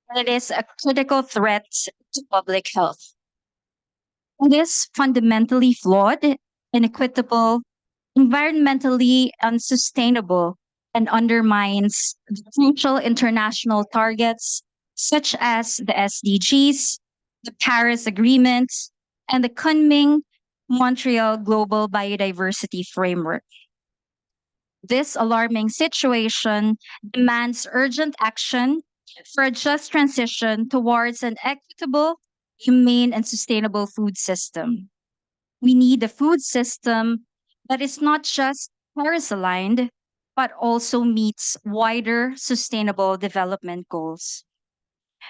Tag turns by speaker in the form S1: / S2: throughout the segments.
S1: and it is a critical threat to public health. It is fundamentally flawed, inequitable, environmentally unsustainable, and undermines the crucial international targets such as the SDGs, the Paris Agreement, and the Kunming Montreal Global Biodiversity Framework. This alarming situation demands urgent action for a just transition towards an equitable, humane, and sustainable food system. We need a food system that is not just Paris aligned, but also meets wider sustainable development goals.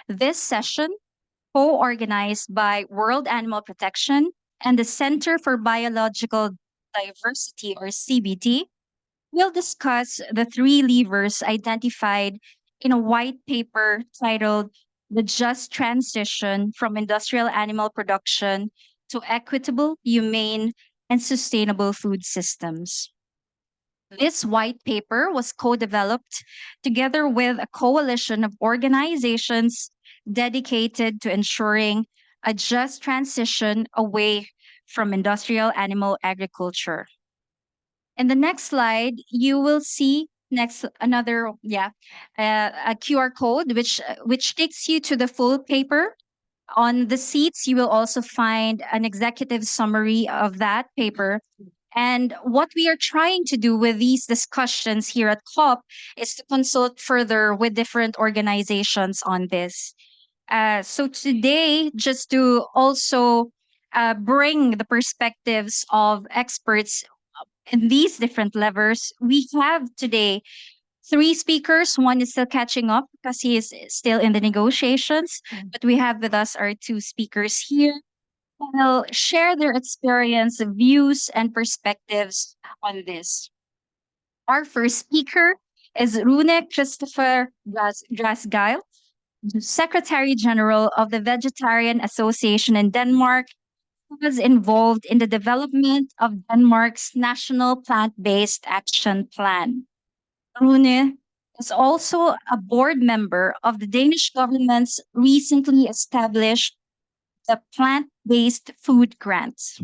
S1: This session, co organized by World Animal Protection and the Center for Biological Diversity, or CBD, will discuss the three levers identified in a white paper titled The Just Transition from Industrial Animal Production to Equitable, Humane, and Sustainable Food Systems. This white paper was co developed together with a coalition of organizations dedicated to ensuring a just transition away from industrial animal agriculture. In the next slide, you will see next another a QR code which takes you to the full paper. On the seats, you will also find an executive summary of that paper. And what we are trying to do with these discussions here at COP is to consult further with different organizations on this. So today, just to also bring the perspectives of experts in these different levers, we have today three speakers. One is still catching up because he is still in the negotiations, but we have with us our two speakers here who will share their experience, views, and perspectives on this. Our first speaker is Rune Christopher Drasgeil, Secretary General of the Vegetarian Association in Denmark, who was involved in the development of Denmark's National Plant-Based Action Plan. Rune is also a board member of the Danish government's recently established the Plant-Based Food Grants.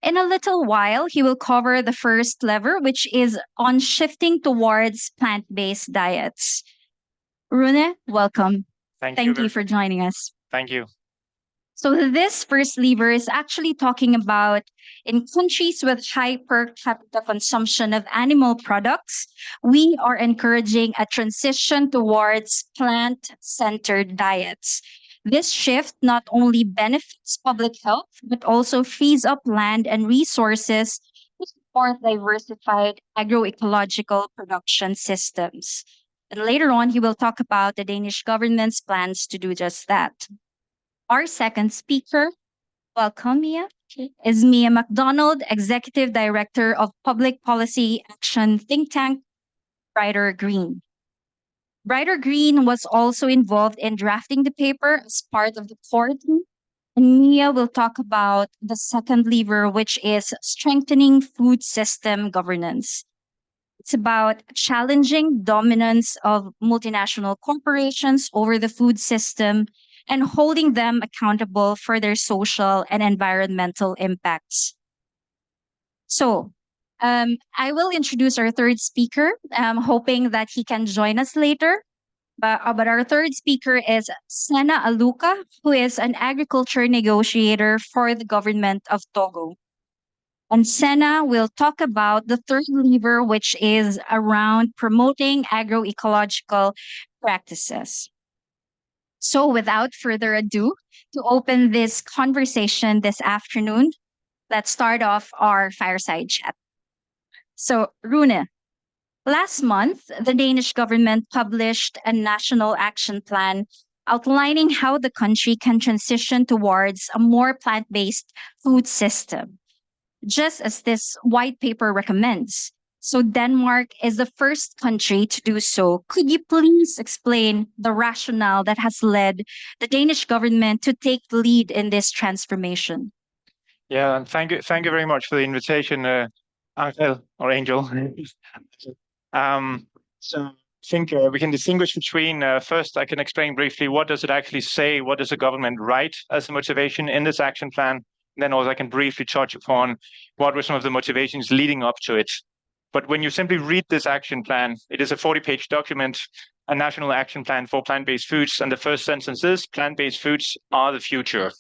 S1: In a little while, he will cover the first lever, which is on shifting towards plant-based diets. Rune, welcome. Thank you for joining us.
S2: Thank you.
S1: So this first lever is actually talking about in countries with high per capita consumption of animal products, we are encouraging a transition towards plant-centered diets. This shift not only benefits public health, but also frees up land and resources to support diversified agroecological production systems. And later on, he will talk about the Danish government's plans to do just that. Our second speaker, welcome, Mia, is Mia MacDonald, Executive Director of Public Policy Action think tank, Brighter Green. Brighter Green was also involved in drafting the paper as part of the core team. And Mia will talk about the second lever, which is strengthening food system governance. It's about challenging dominance of multinational corporations over the food system and holding them accountable for their social and environmental impacts. So, I will introduce our third speaker, hoping that he can join us later. But our third speaker is Sena Aluka, who is an agriculture negotiator for the government of Togo. And Sena will talk about the third lever, which is around promoting agroecological practices. So, without further ado, to open this conversation this afternoon, let's start off our fireside chat. So, Rune, last month, the Danish government published a national action plan outlining how the country can transition towards a more plant based food system, just as this white paper recommends. So, Denmark is the first country to do so. Could you please explain the rationale that has led the Danish government to take the lead in this transformation?
S2: Yeah, and thank you very much for the invitation, Angel or Angel. So think we can distinguish between first, I can explain briefly what does it actually say, what does the government write as a motivation in this action plan. Then also I can briefly touch upon what were some of the motivations leading up to it. But when you simply read this action plan, it is a 40-page document, a national action plan for plant-based foods, and the first sentence is plant-based foods are the future.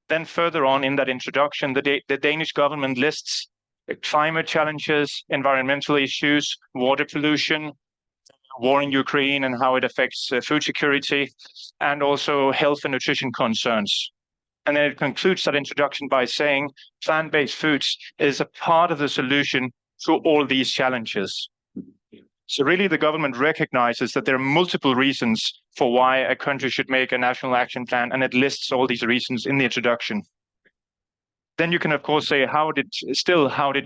S2: Then further on in that introduction, the Danish government lists climate challenges, environmental issues, water pollution, war in Ukraine and how it affects food security, and also health and nutrition concerns. And then it concludes that introduction by saying plant-based foods is a part of the solution to all these challenges. So really the government recognizes that there are multiple reasons for why a country should make a national action plan, and it lists all these reasons in the introduction. Then you can, of course, say, how did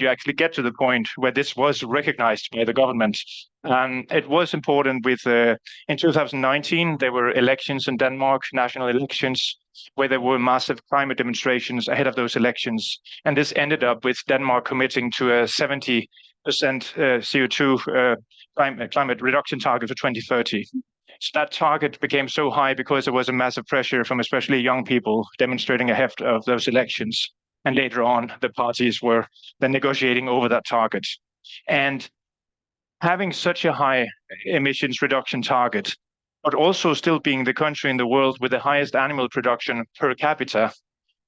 S2: you actually get to the point where this was recognized by the government? It was important with, in 2019, there were elections in Denmark, national elections, where there were massive climate demonstrations ahead of those elections. And this ended up with Denmark committing to a 70% CO2 climate reduction target for 2030. So that target became so high because there was a massive pressure from especially young people demonstrating ahead of those elections. And later on, the parties were then negotiating over that target. And having such a high emissions reduction target, but also still being the country in the world with the highest animal production per capita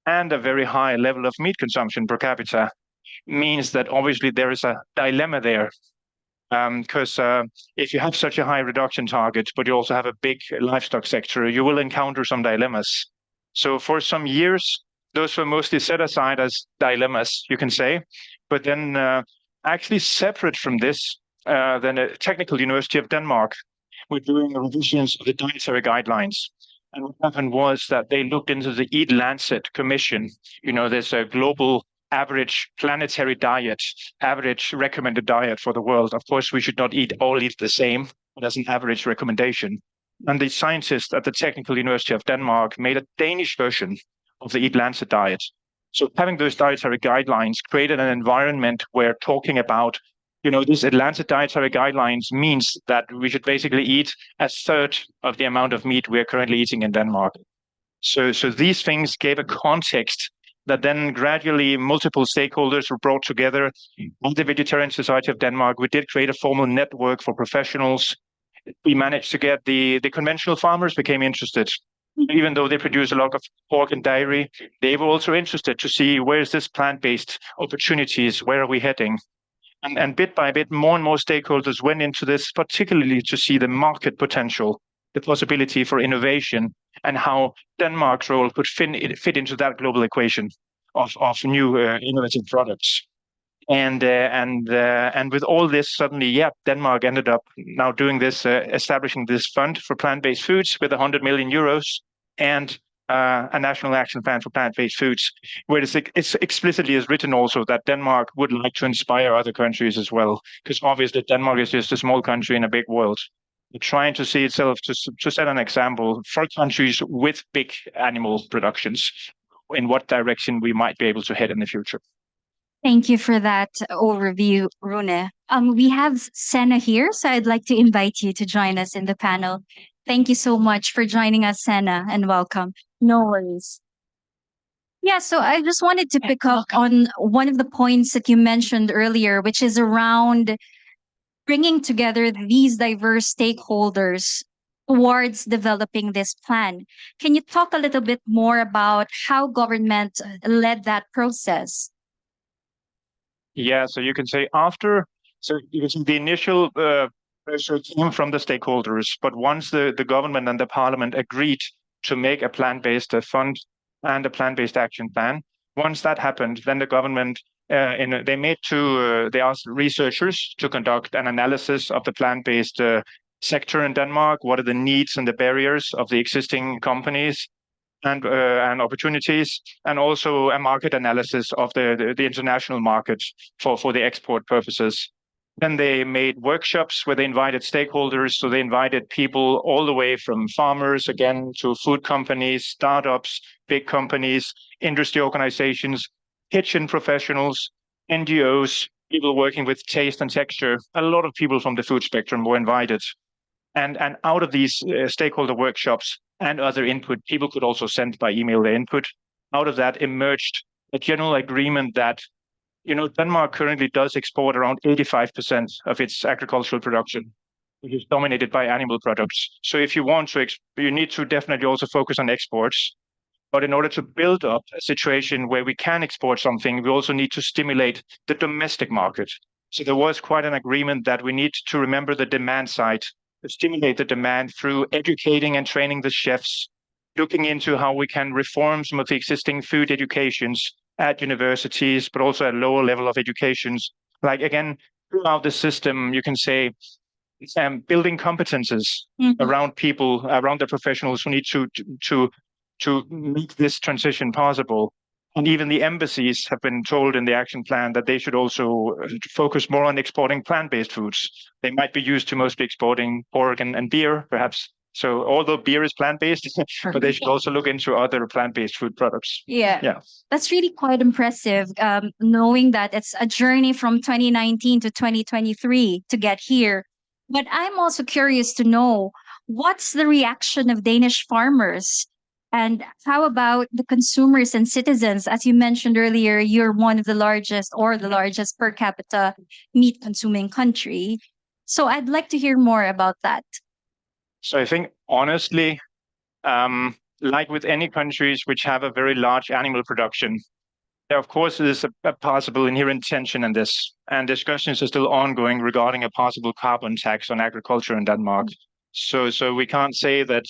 S2: and a very high level of meat consumption per capita, means that obviously there is a dilemma there. Because if you have such a high reduction target, but you also have a big livestock sector, you will encounter some dilemmas. So for some years, those were mostly set aside as dilemmas, you can say. But then actually separate from this, then the Technical University of Denmark were doing revisions of the dietary guidelines. And what happened was that they looked into the Eat Lancet Commission. You know, there's a global average planetary diet, average recommended diet for the world. Of course, we should not all eat the same, but as an average recommendation. And the scientists at the Technical University of Denmark made a Danish version of the Eat Lancet diet. So having those dietary guidelines created an environment where talking about, you know, this Lancet dietary guidelines means that we should basically eat a third of the amount of meat we are currently eating in Denmark. So these things gave a context that then gradually multiple stakeholders were brought together. At the Vegetarian Society of Denmark, we did create a formal network for professionals. We managed to get the conventional farmers became interested. Even though they produce a lot of pork and dairy, they were also interested to see where is this plant-based opportunities, where are we heading? And bit by bit, more and more stakeholders went into this, particularly to see the market potential, the possibility for innovation, and how Denmark's role could fit into that global equation of new innovative products. And with all this, suddenly, Denmark ended up now doing this, establishing this fund for plant-based foods with 100 million euros and a national action plan for plant-based foods, where it's explicitly is written also that Denmark would like to inspire other countries as well, because obviously Denmark is just a small country in a big world. Trying to see itself to set an example for countries with big animal productions, in what direction we might be able to head in the future.
S1: Thank you for that overview, Rune. We have Senna here, so I'd like to invite you to join us in the panel. Thank you so much for joining us, Senna, and welcome. No worries. Yeah, so I just wanted to pick up on one of the points that you mentioned earlier, which is around bringing together these diverse stakeholders towards developing this plan. Can you talk a little bit more about how government led that process?
S2: Yeah, so you can say the initial pressure came from the stakeholders, but once the government and the parliament agreed to make a plant-based fund and a plant-based action plan, once that happened, then the government they asked researchers to conduct an analysis of the plant-based sector in Denmark. What are the needs and the barriers of the existing companies and opportunities, and also a market analysis of the international market for the export purposes. Then they made workshops where they invited stakeholders. So they invited people all the way from farmers, again, to food companies, startups, big companies, industry organizations, kitchen professionals, NGOs, people working with taste and texture. A lot of people from the food spectrum were invited. And out of these stakeholder workshops and other input, people could also send by email their input. Out of that emerged a general agreement that, Denmark currently does export around 85% of its agricultural production, which is dominated by animal products. So if you want to, you need to definitely also focus on exports. But in order to build up a situation where we can export something, we also need to stimulate the domestic market. So there was quite an agreement that we need to remember the demand side, to stimulate the demand through educating and training the chefs, looking into how we can reform some of the existing food educations at universities, but also at lower level of educations. Like, again, throughout the system, you can say, building competences around people, around the professionals who need to make this transition possible. And even the embassies have been told in the action plan that they should also focus more on exporting plant-based foods. They might be used to mostly exporting pork and beer, perhaps. So although beer is plant-based, but they should also look into other plant-based food products.
S1: Yeah. That's really quite impressive, knowing that it's a journey from 2019 to 2023 to get here. But I'm also curious to know, what's the reaction of Danish farmers? And how about the consumers and citizens? As you mentioned earlier, you're one of the largest or the largest per capita meat consuming country. So I'd like to hear more about that.
S2: So I think, honestly, like with any countries which have a very large animal production, there, of course, is a possible inherent tension in this, and discussions are still ongoing regarding a possible carbon tax on agriculture in Denmark. So we can't say that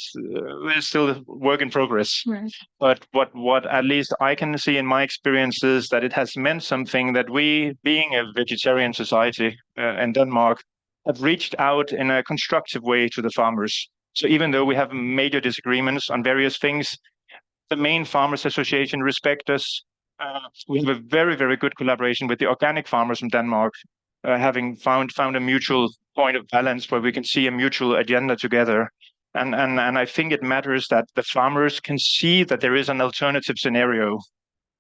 S2: there's still a work in progress.
S1: Right.
S2: But what at least I can see in my experience is that it has meant something, that we, being a vegetarian society in Denmark, have reached out in a constructive way to the farmers. So even though we have major disagreements on various things, the main farmers association respect us. We have a very, very good collaboration with the organic farmers from Denmark, having found a mutual point of balance where we can see a mutual agenda together. And I think it matters that the farmers can see that there is an alternative scenario.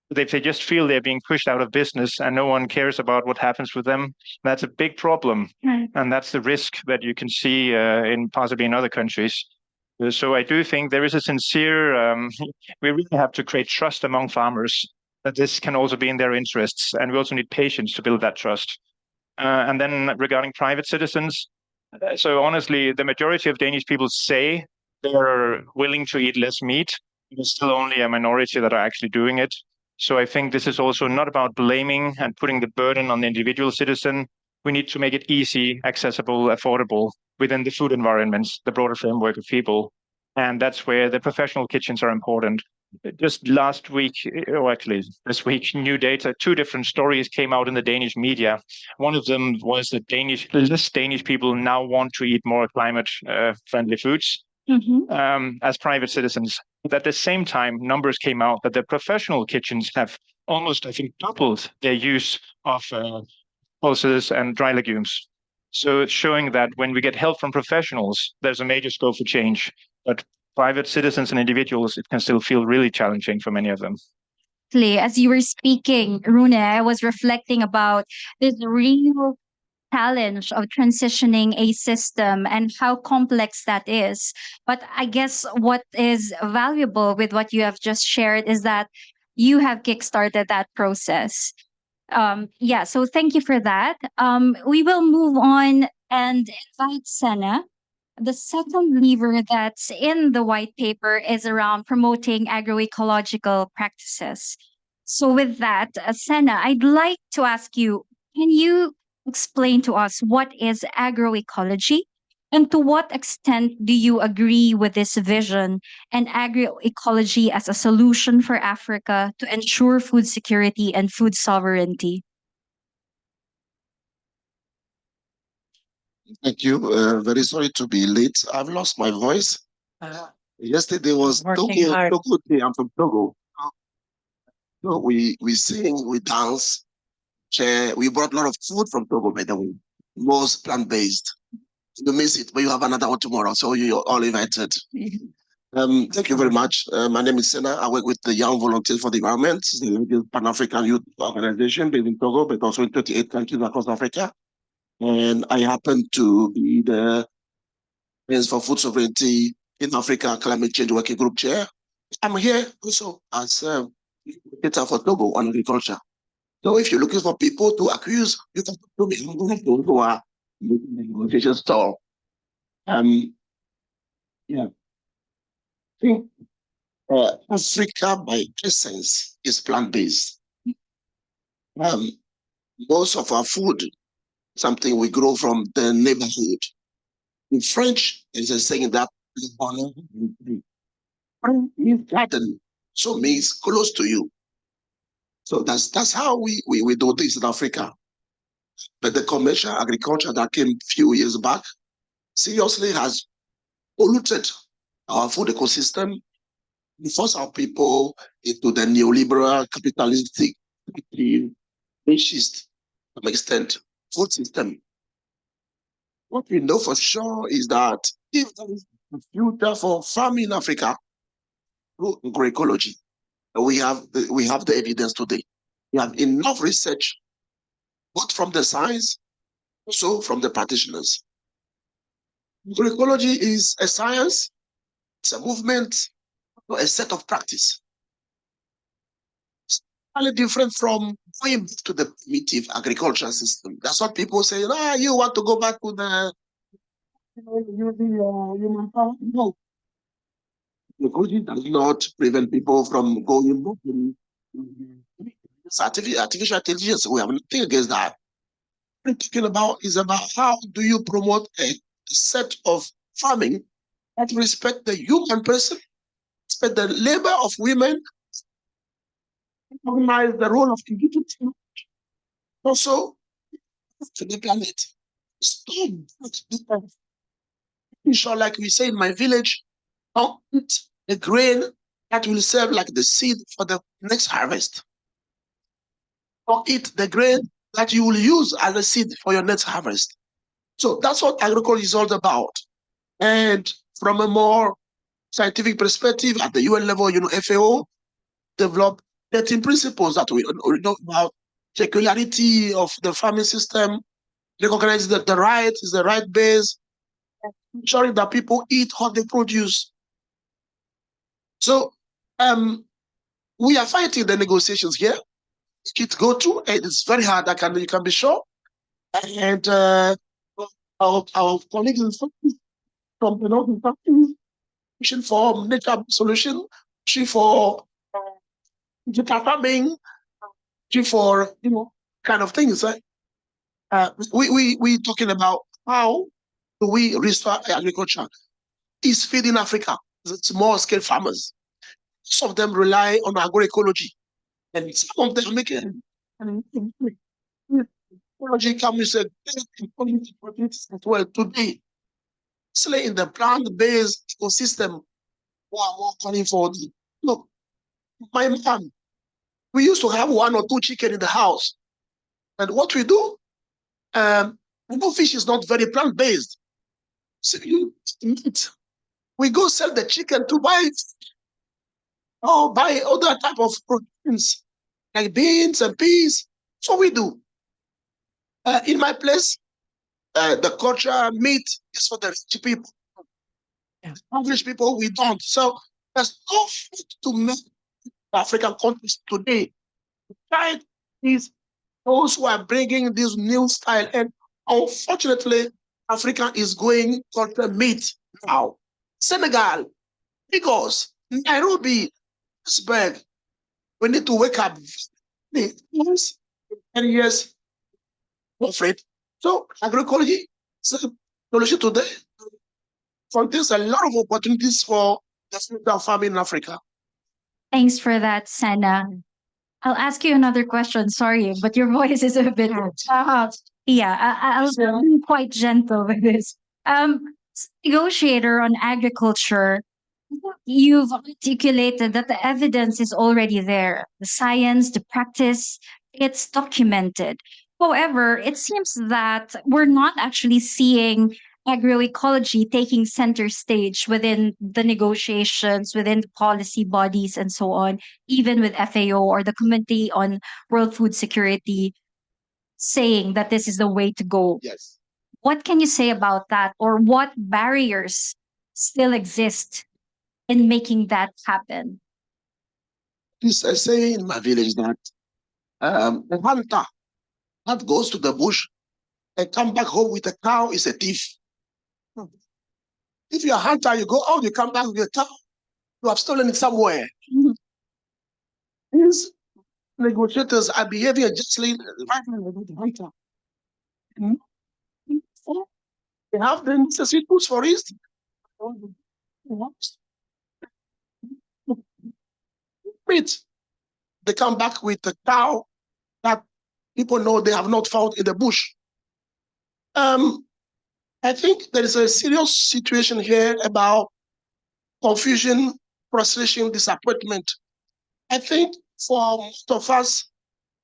S2: If they just feel they're being pushed out of business and no one cares about what happens with them, that's a big problem.
S1: Right.
S2: And that's the risk that you can see possibly in other countries. So I do think there is a sincere, we really have to create trust among farmers that this can also be in their interests. And we also need patience to build that trust. And then regarding private citizens, so honestly, the majority of Danish people say they're willing to eat less meat. There's still only a minority that are actually doing it. So I think this is also not about blaming and putting the burden on the individual citizen. We need to make it easy, accessible, affordable within the food environments, the broader framework of people. And that's where the professional kitchens are important. Just last week, or actually this week, new data, two different stories came out in the Danish media. One of them was that less Danish people now want to eat more climate-friendly foods as private citizens. But at the same time, numbers came out that the professional kitchens have almost, I think, doubled their use of pulses and dry legumes. So it's showing that when we get help from professionals, there's a major scope for change. But private citizens and individuals, it can still feel really challenging for many of them.
S1: As you were speaking, Rune, I was reflecting about this real challenge of transitioning a system and how complex that is. But I guess what is valuable with what you have just shared is that you have kickstarted that process. So thank you for that. We will move on and invite Senna. The second lever that's in the white paper is around promoting agroecological practices. So, with that, Senna, I'd like to ask you, can you explain to us what is agroecology? And to what extent do you agree with this vision and agroecology as a solution for Africa to ensure food security and food sovereignty?
S3: Thank you. Very sorry to be late. I've lost my voice. Yesterday was Togo Day. I'm from Togo. So we sing, we dance, share. We brought a lot of food from Togo, by the way. Most plant-based. You miss it, but you have another one tomorrow. So you're all invited. Thank you very much. My name is Sena. I work with the Young Volunteers for the Environment. It's the largest Pan-African youth organization based in Togo, but also in 38 countries across Africa. And I happen to be the Friends for Food Sovereignty in Africa Climate Change Working Group Chair. I'm here also as data for Togo on agriculture. So if you're looking for people to accuse, you can talk to me. I'm going to those who are making the negotiation stall. Yeah. I think Africa by essence is plant-based. Most of our food, something we grow from the neighborhood. In French, there's a saying that is garden, so means close to you. So that's how we do this in Africa. But the commercial agriculture that came a few years back seriously has polluted our food ecosystem, force our people into the neoliberal capitalistic fascist to some extent food system. What we know for sure is that if there is a future for farming in Africa through agroecology, we have the evidence today. We have enough research, both from the science, also from the practitioners. Agroecology is a science, it's a movement, a set of practice. It's entirely different from going back to the primitive agricultural system. That's what people say, you want to go back to the using human power? No. Agroecology does not prevent people from going back to artificial intelligence. We have nothing against that. What I'm talking about is about how do you promote a set of farming that respect the human person, respect the labor of women, recognize the role of indigenous, also to the planet. Stop sure, like we say in my village, don't eat the grain that will serve like the seed for the next harvest. Don't eat the grain that you will use as a seed for your next harvest. So that's what agriculture is all about. And from a more scientific perspective, at the UN level, FAO developed 13 principles that we know about secularity of the farming system, recognize that the right is the right base, ensuring that people eat what they produce. So we are fighting the negotiations here. It go to, and it's very hard, you can be sure. And our colleagues from the northern countries pushing for nature solution, pushing for digital farming, pushing for kind of things. We talking about how do we restore agriculture? Is feeding Africa, the small scale farmers. Some of them rely on agroecology, and some of them make it. Ecology comes a as well today. Especially in the plant-based ecosystem, we are more calling for. Look, my mom, we used to have 1 or 2 chicken in the house, and what we do, fish is not very plant-based. So you eat. We go sell the chicken to buy or buy other type of proteins like beans and peas. So we do. In my place, the culture meat is for the rich people. English people, we don't. So there's no food to make African countries today. Right? Is those who are bringing this new style, and unfortunately, Africa is going culture meat now. Senegal, Lagos, Nairobi, Pittsburgh. We need to wake up. 10 years of it. So agroecology is a solution today. Contains a lot of opportunities for the future farming in Africa.
S1: Thanks for that, Senna. I'll ask you another question. Sorry, but your voice is a bit. I'll be quite gentle with this. Negotiator on agriculture, you've articulated that the evidence is already there. The science, the practice, it's documented. However, it seems that we're not actually seeing agroecology taking center stage within the negotiations, within the policy bodies, and so on, even with FAO or the Committee on World Food Security saying that this is the way to go.
S3: Yes.
S1: What can you say about that, or what barriers still exist in making that happen?
S3: This I say in my village that the hunter that goes to the bush and come back home with a cow is a thief. If you're a hunter, you go out, you come back with a cow, you have stolen it somewhere.
S1: Mhm.
S3: These negotiators are behaving justly right now with the hunter. They have the necessary tools for it. Meat. They come back with a cow that people know they have not found in the bush. I think there is a serious situation here about confusion, frustration, disappointment. I think for most of us,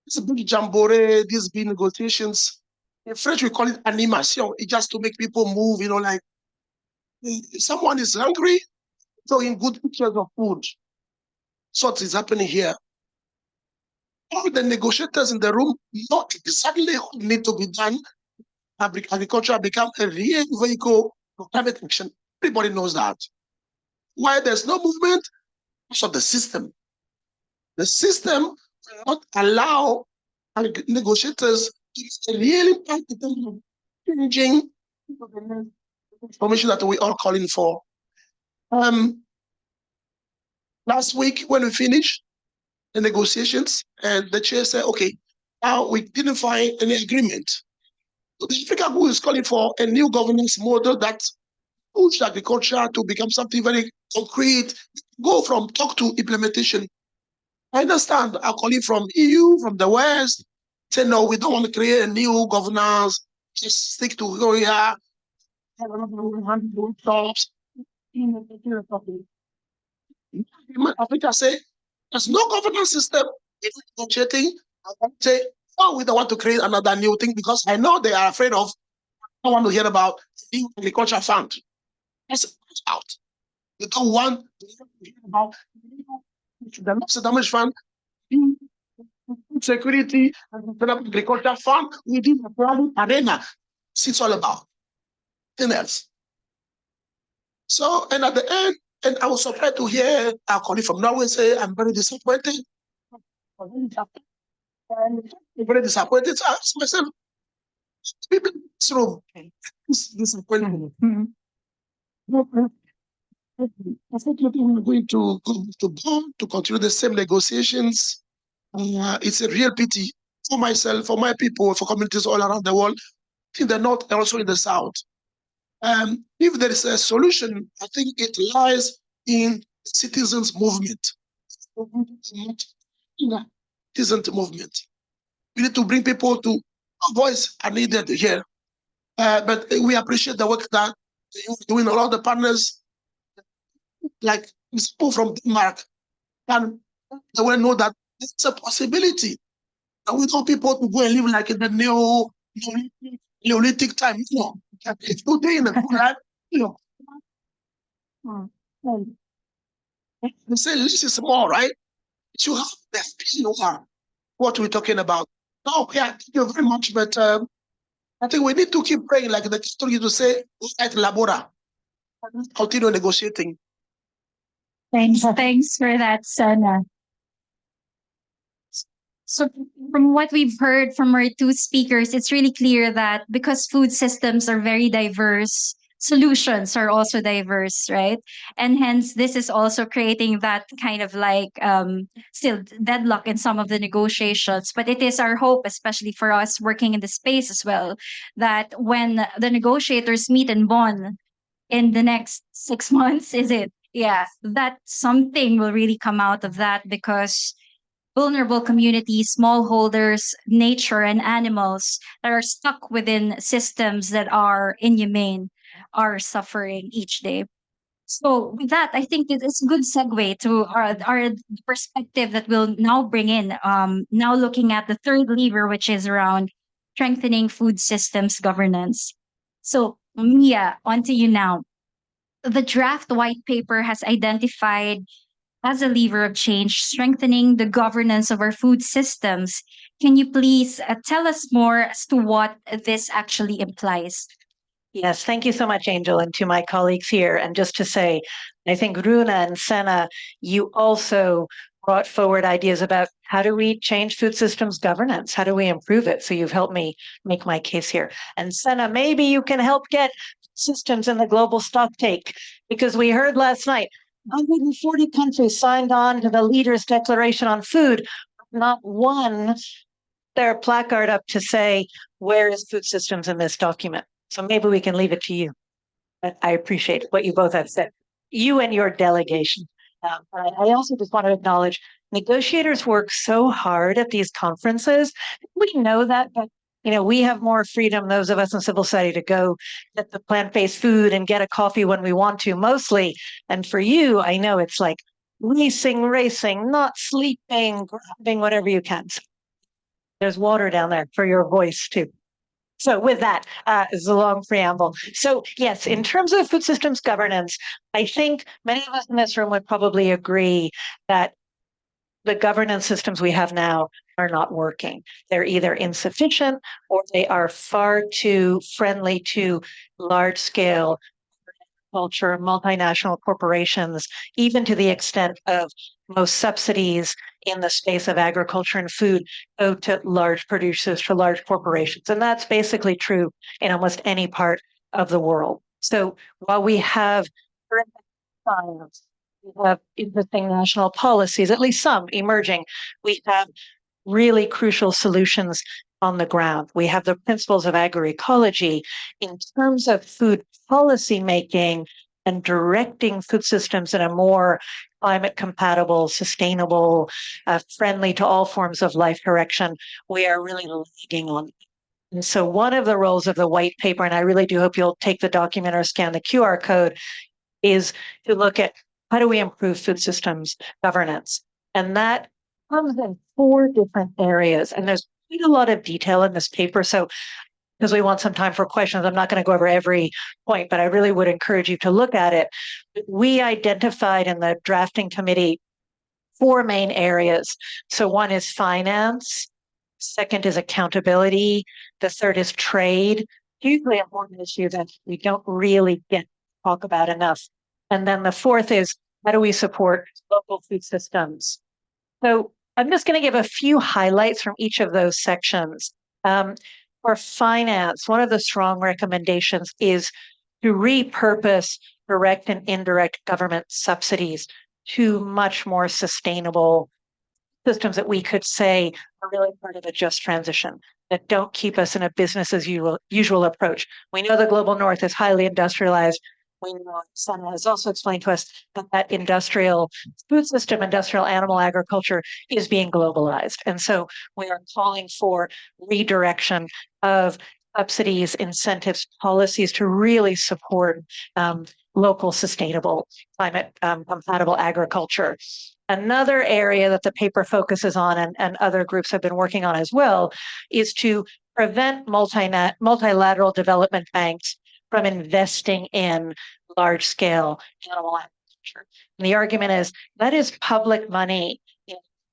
S3: this big jamboree, these big negotiations, in French we call it animation. It's just to make people move, like if someone is hungry, showing good pictures of food. So what is happening here? All the negotiators in the room know exactly what need to be done. Agriculture become a real vehicle for climate action. Everybody knows that. Why there's no movement? Because of the system. The system will not allow negotiators to really impact in terms of changing the information that we are calling for. Last week, when we finished the negotiations, and the chair said, okay, now we didn't find any agreement. So the African Group is calling for a new governance model that push agriculture to become something very concrete, go from talk to implementation. I understand our colleague from EU, from the West, say, no, we don't want to create a new governance, just stick to here, jobs. Africa say, there's no governance system. It's negotiating. I say, oh, we don't want to create another new thing because I know they are afraid of, I don't want to hear about the new agriculture fund. That's out. They don't want to hear about the loss damage fund, security, and the agriculture fund within the private arena. It's all about nothing else. So, and at the end, and I was surprised to hear our colleague from Norway say, I'm very disappointed. Very disappointed. So I asked myself, people in this room, is disappointed. Unfortunately, we're going to go to Bonn to continue the same negotiations. It's a real pity for myself, for my people, for communities all around the world, in the north and also in the south. If there is a solution, I think it lies in citizens' movement. Citizens' movement. We need to bring people to our voice are needed here. But we appreciate the work that you're doing. A lot of the partners, like people from Denmark, and they will know that it's a possibility. And we want people to go and live like in the Neolithic time. It's today in the right, they say less is more, right? You have the feeling of what we're talking about. No, yeah, thank you very much, but I think we need to keep praying, like the story to say, at Labora, continue negotiating.
S1: Thanks for that, Sana. So, from what we've heard from our two speakers, it's really clear that because food systems are very diverse, solutions are also diverse, right? And hence, this is also creating that kind of like still deadlock in some of the negotiations. But it is our hope, especially for us working in the space as well, that when the negotiators meet in Bonn in the next 6 months, is it? Yeah, that something will really come out of that because vulnerable communities, smallholders, nature, and animals that are stuck within systems that are inhumane are suffering each day. So with that, I think it's a good segue to our perspective that we'll now bring in. Now looking at the third lever, which is around strengthening food systems governance. So Mia, on to you now. The draft white paper has identified as a lever of change, strengthening the governance of our food systems. Can you please tell us more as to what this actually implies?
S4: Yes, thank you so much, Angel, and to my colleagues here. And just to say, I think Runa and Senna, you also brought forward ideas about how do we change food systems governance? How do we improve it? So you've helped me make my case here. And Senna, maybe you can help get systems in the global stock take, because we heard last night 140 countries signed on to the Leaders' Declaration on Food, not one their placard up to say, where is food systems in this document? So maybe we can leave it to you. But I appreciate what you both have said, you and your delegation. I also just want to acknowledge negotiators work so hard at these conferences. We know that, but we have more freedom, those of us in civil society, to go get the plant-based food and get a coffee when we want to, mostly. And for you, I know it's like racing, not sleeping, grabbing whatever you can. So there's water down there for your voice too. So with that, is a long preamble. So yes, in terms of food systems governance, I think many of us in this room would probably agree that the governance systems we have now are not working. They're either insufficient or they are far too friendly to large scale culture, multinational corporations, even to the extent of most subsidies in the space of agriculture and food go to large producers, to large corporations. And that's basically true in almost any part of the world. So while we have science, we have interesting national policies, at least some emerging, we have really crucial solutions on the ground. We have the principles of agroecology in terms of food policy making and directing food systems in a more climate compatible, sustainable, friendly to all forms of life direction. We are really lagging on. And so one of the roles of the white paper, and I really do hope you'll take the document or scan the QR code, is to look at how do we improve food systems governance. And that comes in 4 different areas. And there's quite a lot of detail in this paper. So because we want some time for questions, I'm not going to go over every point, but I really would encourage you to look at it. We identified in the drafting committee 4 main areas. So one is finance, second is accountability, the third is trade, hugely important issue that we don't really get to talk about enough. And then the fourth is how do we support local food systems? So I'm just going to give a few highlights from each of those sections. For finance, one of the strong recommendations is to repurpose direct and indirect government subsidies to much more sustainable systems that we could say are really part of a just transition, that don't keep us in a business as usual approach. We know the global north is highly industrialized. We know Sana has also explained to us that industrial food system, industrial animal agriculture is being globalized. And so we are calling for redirection of subsidies, incentives, policies to really support local, sustainable, climate compatible agriculture. Another area that the paper focuses on, and other groups have been working on as well, is to prevent multilateral development banks from investing in large-scale animal agriculture. And the argument is that is public money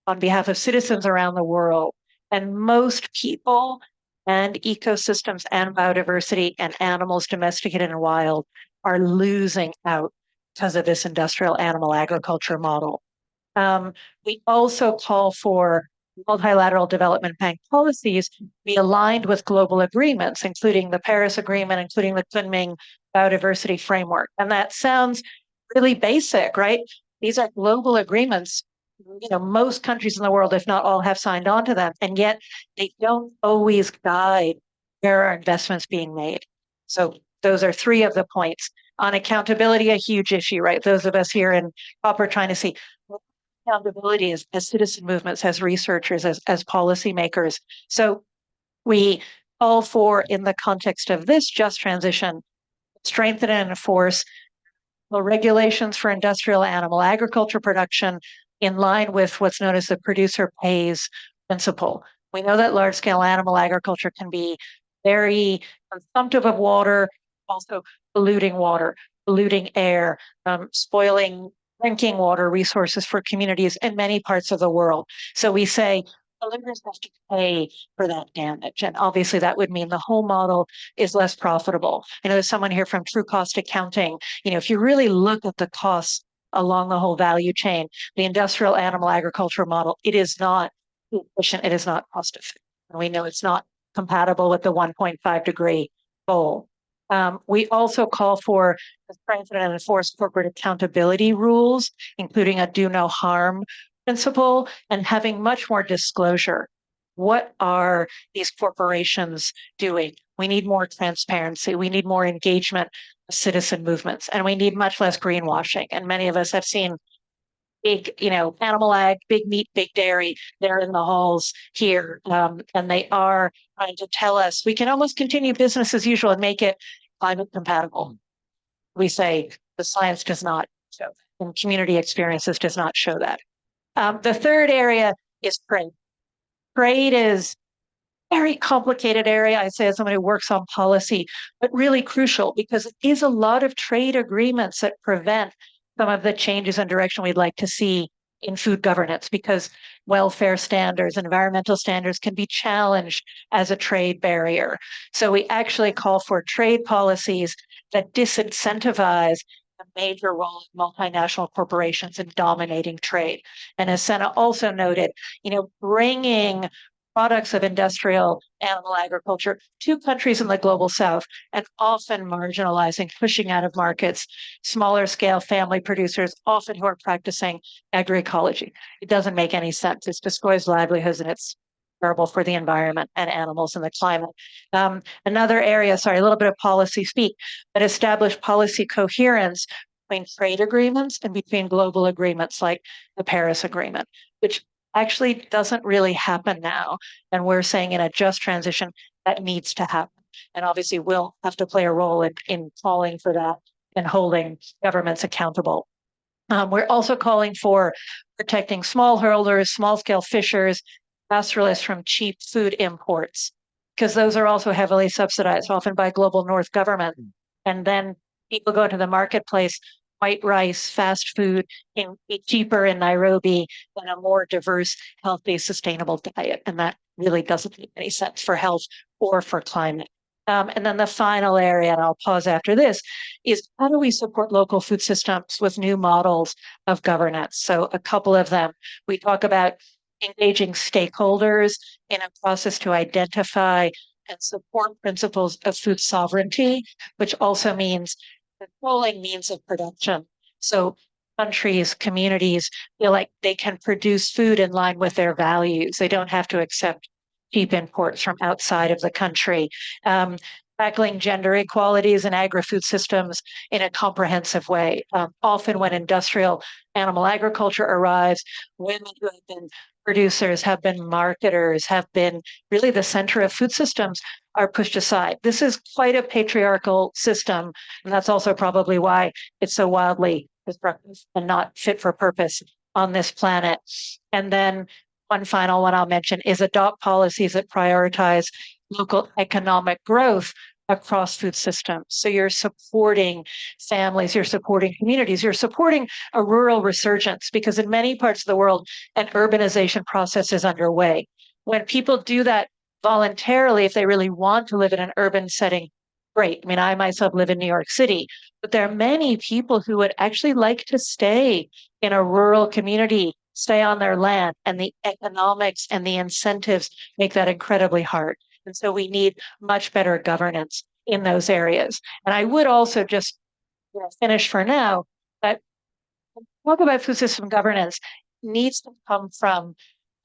S4: on behalf of citizens around the world. And most people and ecosystems and biodiversity and animals domesticated and wild are losing out because of this industrial animal agriculture model. We also call for multilateral development bank policies to be aligned with global agreements, including the Paris Agreement, including the Kunming Biodiversity Framework. And that sounds really basic, right? These are global agreements. Most countries in the world, if not all, have signed on to them, and yet they don't always guide where our investments being made. So those are 3 of the points. On accountability, a huge issue, right? Those of us here in COP are trying to see accountability as citizen movements, as researchers, as policymakers. So we call for, in the context of this just transition, strengthen and enforce the regulations for industrial animal agriculture production in line with what's known as the producer pays principle. We know that large-scale animal agriculture can be very consumptive of water, also polluting water, polluting air, spoiling drinking water resources for communities in many parts of the world. So we say polluters have to pay for that damage. And obviously that would mean the whole model is less profitable. I know there's someone here from True Cost Accounting. If you really look at the costs along the whole value chain, the industrial animal agriculture model, it is not efficient, it is not cost effective. And we know it's not compatible with the 1.5 degree goal. We also call for strengthen and enforce corporate accountability rules, including a do no harm principle and having much more disclosure. What are these corporations doing? We need more transparency. We need more engagement of citizen movements, and we need much less greenwashing. And many of us have seen big, animal ag, big meat, big dairy. They're in the halls here, and they are trying to tell us we can almost continue business as usual and make it climate compatible. We say the science does not show that, and community experiences does not show that. The third area is trade. Trade is a very complicated area, I say as someone who works on policy, but really crucial because it is a lot of trade agreements that prevent some of the changes and direction we'd like to see in food governance, because welfare standards, environmental standards can be challenged as a trade barrier. So we actually call for trade policies that disincentivize a major role of multinational corporations in dominating trade. And as Senna also noted, bringing products of industrial animal agriculture to countries in the global south and often marginalizing, pushing out of markets, smaller scale family producers, often who are practicing agroecology. It doesn't make any sense. It destroys livelihoods and it's terrible for the environment and animals and the climate. Another area, a little bit of policy speak, but establish policy coherence between trade agreements and between global agreements like the Paris Agreement, which actually doesn't really happen now. And we're saying in a just transition that needs to happen. And obviously we'll have to play a role in calling for that and holding governments accountable. We're also calling for protecting smallholders, small-scale fishers, pastoralists from cheap food imports, because those are also heavily subsidized, often by global North government. And then people go to the marketplace, white rice, fast food, can be cheaper in Nairobi than a more diverse, healthy, sustainable diet. And that really doesn't make any sense for health or for climate. And then the final area, and I'll pause after this, is how do we support local food systems with new models of governance? So a couple of them, we talk about engaging stakeholders in a process to identify and support principles of food sovereignty, which also means controlling means of production. So countries, communities feel like they can produce food in line with their values. They don't have to accept cheap imports from outside of the country. Tackling gender inequalities in agri-food systems in a comprehensive way. Often when industrial animal agriculture arrives, women who have been producers, have been marketers, have been really the center of food systems are pushed aside. This is quite a patriarchal system, and that's also probably why it's so wildly destructive and not fit for purpose on this planet. And then one final one I'll mention is adopt policies that prioritize local economic growth across food systems. So you're supporting families, you're supporting communities, you're supporting a rural resurgence, because in many parts of the world, an urbanization process is underway. When people do that voluntarily, if they really want to live in an urban setting, great. I mean, I myself live in New York City, but there are many people who would actually like to stay in a rural community, stay on their land, and the economics and the incentives make that incredibly hard. And so we need much better governance in those areas. And I would also just finish for now that talk about food system governance needs to come from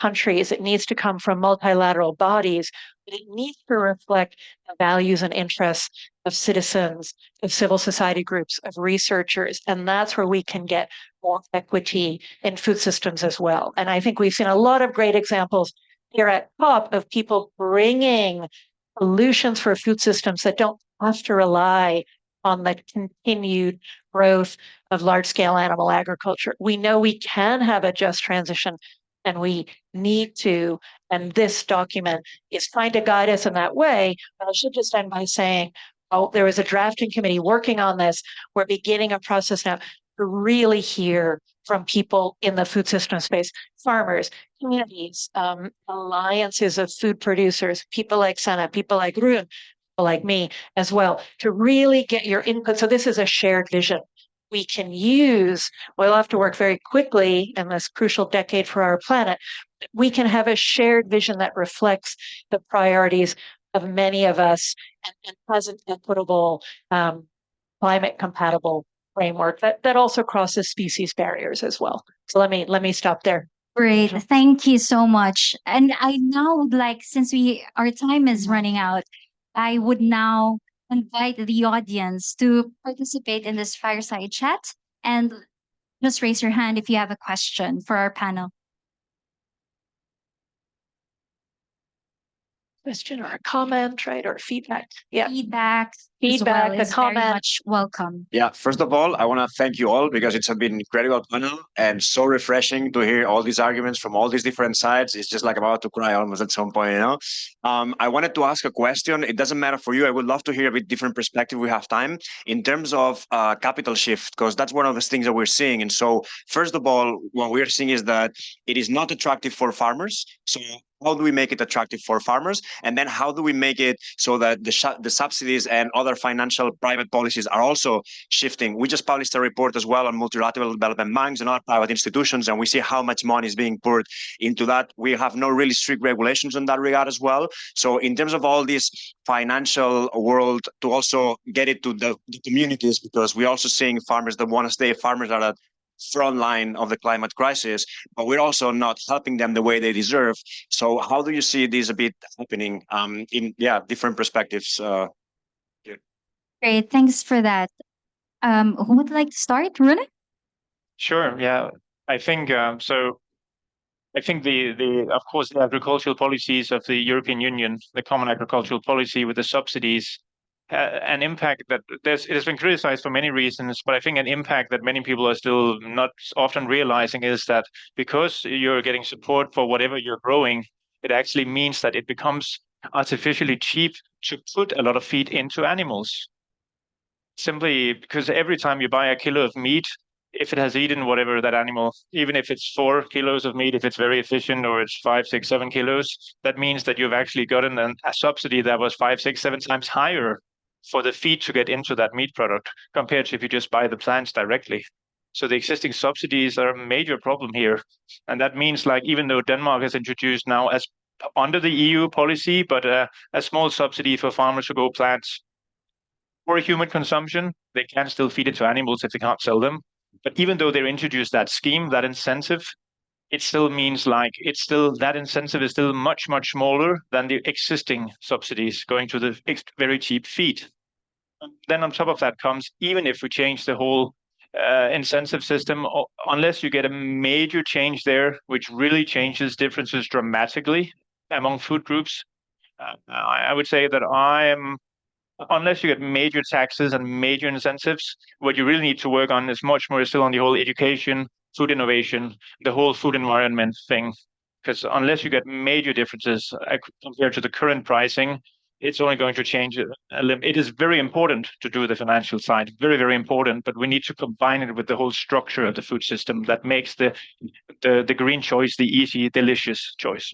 S4: countries, it needs to come from multilateral bodies, but it needs to reflect the values and interests of citizens, of civil society groups, of researchers. And that's where we can get more equity in food systems as well. And I think we've seen a lot of great examples here at COP of people bringing solutions for food systems that don't have to rely on the continued growth of large-scale animal agriculture. We know we can have a just transition, and we need to, and this document is trying to guide us in that way. But I should just end by saying there was a drafting committee working on this. We're beginning a process now to really hear from people in the food system space, farmers, communities, alliances of food producers, people like Sana, people like Rune, people like me as well, to really get your input. So this is a shared vision we can use. We'll have to work very quickly in this crucial decade for our planet. We can have a shared vision that reflects the priorities of many of us and has an equitable, climate compatible framework that also crosses species barriers as well. So let me stop there.
S1: Great. Thank you so much. And I now would like, since our time is running out, I would now invite the audience to participate in this fireside chat and just raise your hand if you have a question for our panel.
S4: Question or a comment, right? Or feedback. Yeah.
S1: Feedback
S4: is
S1: very
S4: comment.
S1: much welcome.
S5: Yeah, first of all, I want to thank you all because it's been an incredible panel and so refreshing to hear all these arguments from all these different sides. It's just like about to cry almost at some point, you know. I wanted to ask a question. It doesn't matter for you. I would love to hear a bit different perspective. We have time in terms of capital shift, because that's one of the things that we're seeing. And so, first of all, what we're seeing is that it is not attractive for farmers. So how do we make it attractive for farmers? And then how do we make it so that the subsidies and other financial private policies are also shifting? We just published a report as well on multilateral development banks and other private institutions, and we see how much money is being poured into that. We have no really strict regulations in that regard as well. So in terms of all this financial world, to also get it to the communities, because we're also seeing farmers that want to stay farmers are at front line of the climate crisis, but we're also not helping them the way they deserve. So how do you see this a bit happening in different perspectives?
S1: Great, thanks for that. Who would like to start, Rune?
S2: Sure. Yeah, I think so. I think the of course the agricultural policies of the European Union, the common agricultural policy with the subsidies, an impact that it has been criticized for many reasons, but I think an impact that many people are still not often realizing is that because you're getting support for whatever you're growing, it actually means that it becomes artificially cheap to put a lot of feed into animals. Simply because every time you buy a kilo of meat, if it has eaten whatever that animal, even if it's 4 kilos of meat, if it's very efficient, or it's 5, 6, 7 kilos, that means that you've actually gotten a subsidy that was 5, 6, 7 times higher for the feed to get into that meat product compared to if you just buy the plants directly. So the existing subsidies are a major problem here. And that means, like, even though Denmark has introduced now as under the EU policy, but a small subsidy for farmers to grow plants for human consumption, they can still feed it to animals if they can't sell them. But even though they introduced that scheme, that incentive, it still means that incentive is still much, much smaller than the existing subsidies going to the very cheap feed. And then on top of that comes, even if we change the whole incentive system, unless you get a major change there, which really changes differences dramatically among food groups, I would say that unless you get major taxes and major incentives, what you really need to work on is much more still on the whole education, food innovation, the whole food environment thing. Because unless you get major differences compared to the current pricing, it's only going to change. It is very important to do the financial side, very, very important, but we need to combine it with the whole structure of the food system that makes the green choice the easy, delicious choice.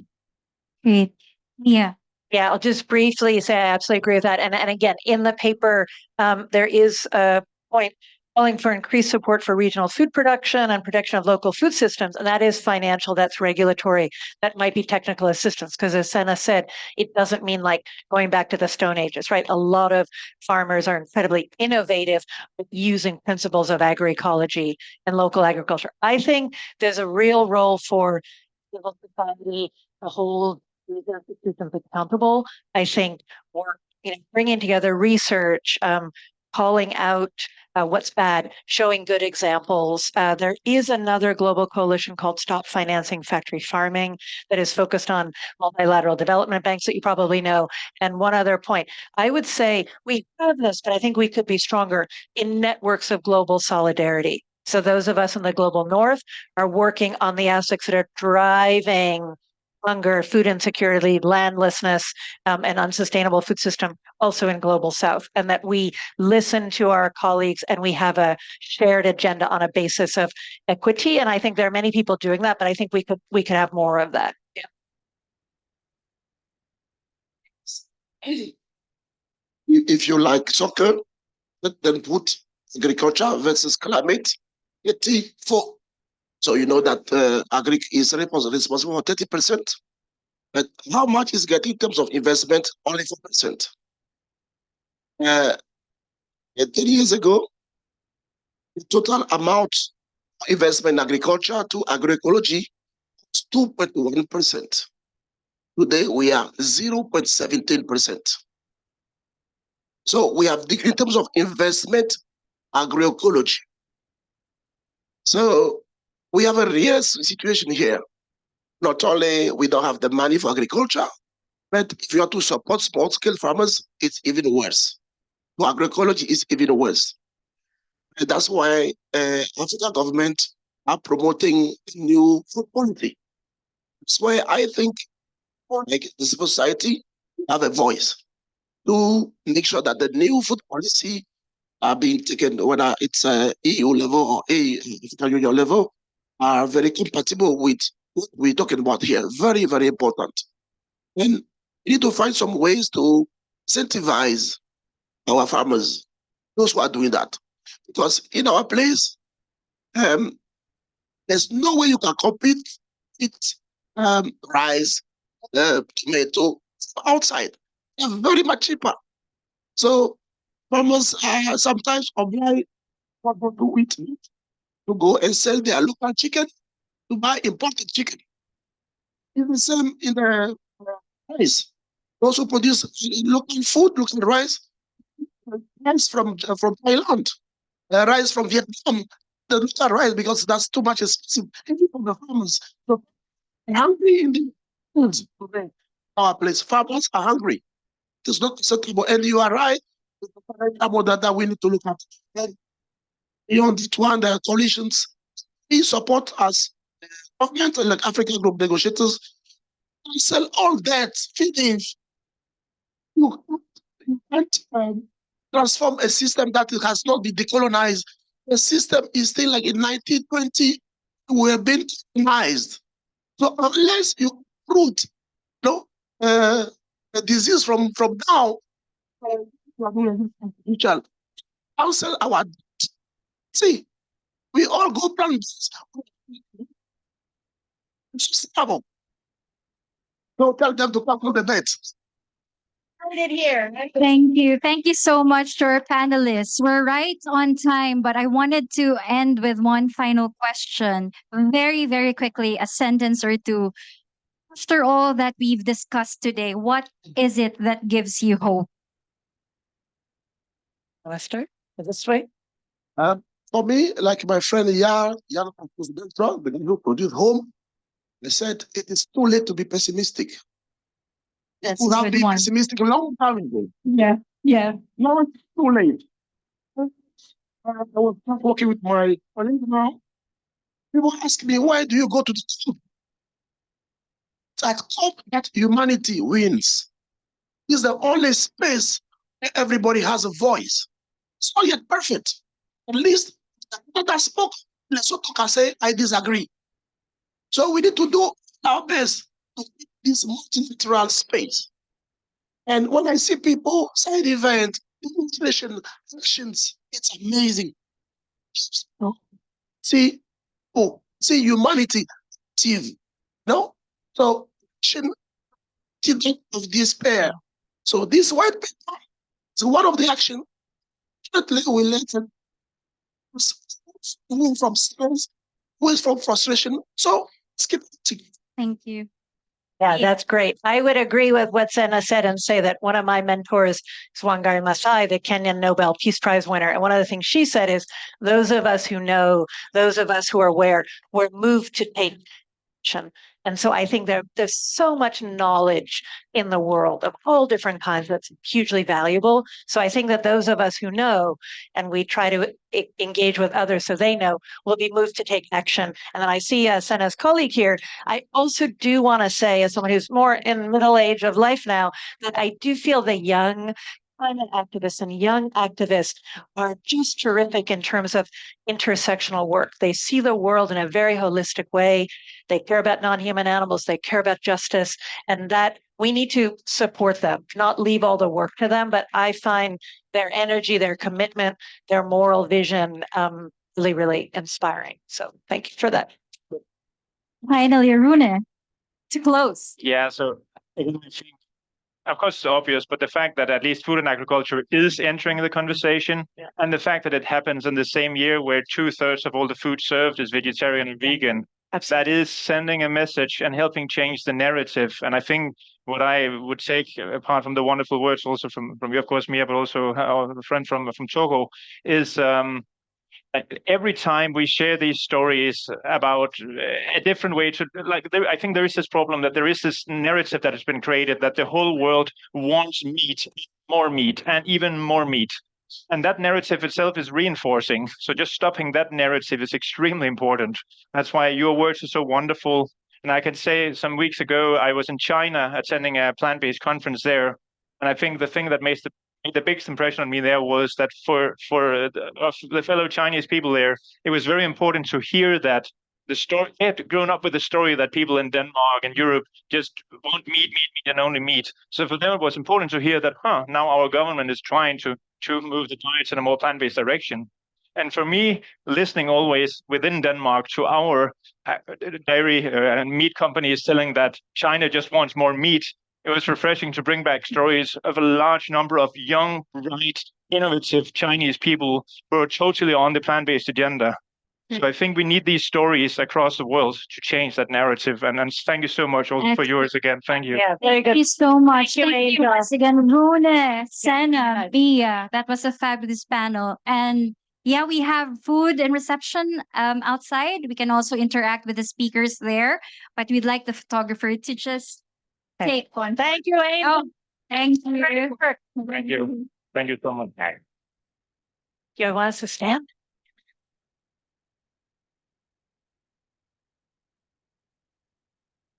S1: Great. Yeah.
S4: Yeah, I'll just briefly say I absolutely agree with that. And again, in the paper, there is a point calling for increased support for regional food production and protection of local food systems. And that is financial, that's regulatory, that might be technical assistance. Because as Senna said, it doesn't mean like going back to the Stone Ages, right? A lot of farmers are incredibly innovative with using principles of agroecology and local agriculture. I think there's a real role for civil society, the whole systems accountable. I think we're bringing together research, calling out what's bad, showing good examples. There is another global coalition called Stop Financing Factory Farming that is focused on multilateral development banks that you probably know. And one other point, I would say we have this, but I think we could be stronger in networks of global solidarity. So those of us in the global north are working on the aspects that are driving hunger, food insecurity, landlessness, and unsustainable food system also in global south, and that we listen to our colleagues and we have a shared agenda on a basis of equity. And I think there are many people doing that, but I think we could have more of that. Yeah.
S3: If you like soccer, then put agriculture versus climate 84. So you know that agric is responsible for 30%. But how much is getting in terms of investment? Only 4%. 10 years ago, the total amount of investment in agriculture to agroecology was 2.1%. Today, we are 0.17%. So we have, in terms of investment, agroecology. So we have a real situation here. Not only we don't have the money for agriculture, but if you are to support small-scale farmers, it's even worse. For agroecology, it's even worse. And that's why African governments are promoting new food policy. That's why I think like the civil society have a voice to make sure that the new food policy are being taken, whether it's EU level or African Union level, are very compatible with what we're talking about here. Very, very important. And we need to find some ways to incentivize our farmers, those who are doing that. Because in our place, there's no way you can compete with rice, tomato outside. They're very much cheaper. So farmers are sometimes obliged to eat meat, to go and sell their local chicken, to buy imported chicken. It's the same in the rice. Those who produce local food, local rice from Thailand, rice from Vietnam, the local rice, because that's too much expensive. Even from the farmers. So hungry in the foods today. Our place, farmers are hungry. It's not acceptable. And you are right. That we need to look at. And beyond it one, the coalitions, we support us, government and like African group negotiators, sell all that, finish. You can't transform a system that has not been decolonized. The system is still like in 1920, we have been colonized. So unless you root, a disease from now, I'll sell our. See, we all go plant. So tell them to come to the net.
S4: Here.
S1: Thank you. Thank you so much to our panelists. We're right on time, but I wanted to end with one final question. Very, very quickly, a sentence or two. After all that we've discussed today, what is it that gives you hope?
S4: Lester, this way.
S3: For me, like my friend Yar Bentra, the guy who produced Home, they said it is too late to be pessimistic.
S1: That's
S3: Who
S1: a
S3: have
S1: good
S3: been
S1: one.
S3: pessimistic a long time ago.
S1: Yeah.
S3: Now it's too late. I was working with my colleague now. People ask me, why do you go to the top? I hope that humanity wins. It's the only space where everybody has a voice. It's not yet perfect. At least that spoke, Lesotho can say, I disagree. So we need to do our best to keep this multilateral space. And when I see people, side events, demonstration, actions, it's amazing. See humanity active. No? So action of despair. So this white paper is one of the action that we let them move from stress, away from frustration. So let's keep it together.
S1: Thank you.
S4: Yeah, that's great. I would agree with what Senna said and say that one of my mentors is Wangari Maathai, the Kenyan Nobel Peace Prize winner. And one of the things she said is, those of us who know, those of us who are aware, we're moved to take And so I think there's so much knowledge in the world of all different kinds that's hugely valuable. So I think that those of us who know and we try to engage with others so they know will be moved to take action. And then I see Sena's colleague here. I also do want to say, as someone who's more in middle age of life now, that I do feel the young climate activists and young activists are just terrific in terms of intersectional work. They see the world in a very holistic way. They care about non-human animals. They care about justice, and that we need to support them, not leave all the work to them. But I find their energy, their commitment, their moral vision really, really inspiring. So thank you for that.
S1: Finally, Rune, to close.
S2: Yeah, so again, I think, of course, it's obvious, but the fact that at least food and agriculture is entering the conversation, and the fact that it happens in the same year where 2/3 of all the food served is vegetarian and vegan, that is sending a message and helping change the narrative. And I think what I would take, apart from the wonderful words also from you, of course, Mia, but also our friend from Togo, is every time we share these stories about a different way to, I think there is this problem that there is this narrative that has been created that the whole world wants meat, more meat, and even more meat. And that narrative itself is reinforcing. So just stopping that narrative is extremely important. That's why your words are so wonderful. And I can say some weeks ago, I was in China attending a plant-based conference there. And I think the thing that made the biggest impression on me there was that for the fellow Chinese people there, it was very important to hear that the story, they had grown up with the story that people in Denmark and Europe just want meat, and only meat. So for them, it was important to hear that, now our government is trying to move the diets in a more plant-based direction. And for me, listening always within Denmark to our dairy and meat companies telling that China just wants more meat, it was refreshing to bring back stories of a large number of young, bright, innovative Chinese people who are totally on the plant-based agenda. So I think we need these stories across the world to change that narrative. And thank you so much also for yours again. Thank you.
S4: Yeah, very good.
S1: Thank you so much.
S4: Thank you,
S1: Thank you
S4: Angel.
S1: once again, Rune, Senna, Mia. That was a fabulous panel. And yeah, we have food and reception outside. We can also interact with the speakers there. But we'd like the photographer to just take one.
S4: Thank you, Angel.
S1: Oh, thank you.
S4: Great work.
S2: Thank you. Thank you so much.
S4: You want us to stand?